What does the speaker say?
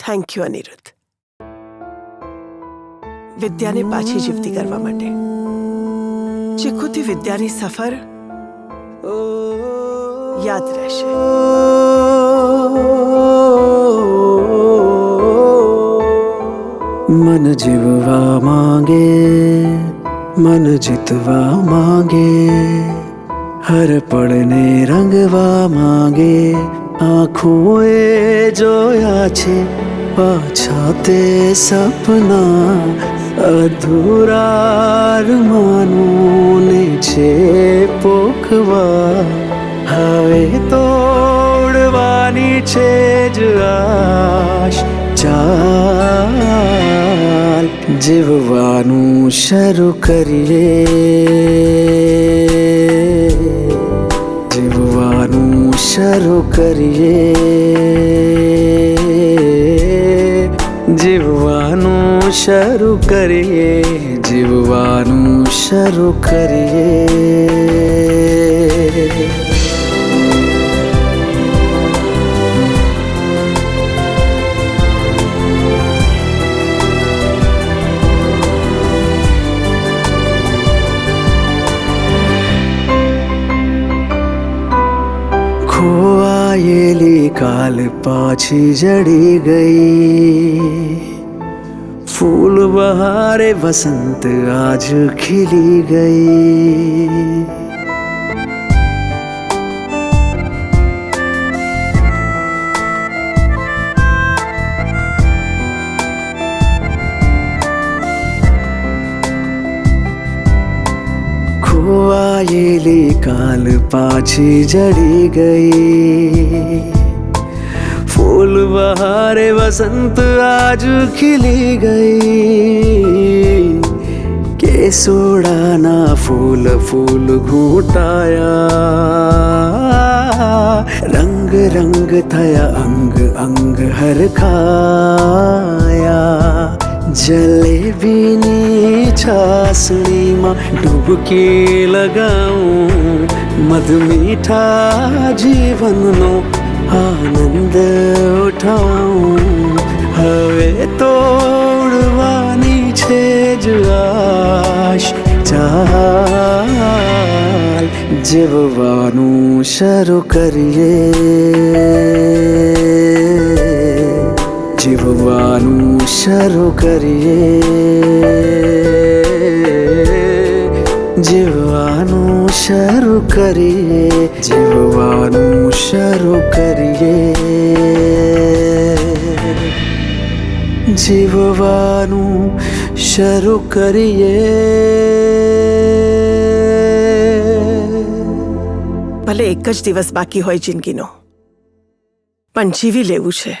Thank you Aniruddh, વિદ્યાને પાછી જીવતી કરવા માટે. ચીકુથી વિદ્યાની સફર યાદ રહેશે. મન જીવવા માંગે, મન જીતવા માંગે, હર પળને રંગવા માંગે. આંખોએ જોયા છે પાછા તે સપના, અધૂરા અરમાનોને છે પોખવા. હવે તોડવાની છે જ આશ, ચાલ જીવવાનું શરૂ કરીએ, જીવવાનું શરૂ કરીએ, જીવવાનું શરૂ કરીએ, જીવવાનું શરૂ કરીએ. ખોવાયેલી કાલ પાછી જડી ગઈ, ફૂલ બહારે વસંત આજ ખીલી ગઈ. ખોવાયેલી કાલ પાછી જડી ગઈ, ફૂલ બહારે વસંત આજ ખીલી ગઈ. કેસોડાના ફૂલ ફૂલ ઘૂંટાયા, રંગ રંગ થયા અંગ અંગ હરખાયા. જલેબીની છાસણીમાં ડૂબકી લગાવું, મધમીઠા જીવનનો આનંદ ઉઠાવું. હવે તોડવાની છે જ આશ, ચાલ જીવવાનું શરૂ કરીએ, જીવવાનું શરૂ કરીએ, જીવવાનું શરૂ કરીએ, જીવવાનું શરૂ કરીએ, જીવવાનું શરૂ કરીએ. ભલે એક જ દિવસ બાકી હોય જિંદગીનો, પણ જીવી લેવું છે.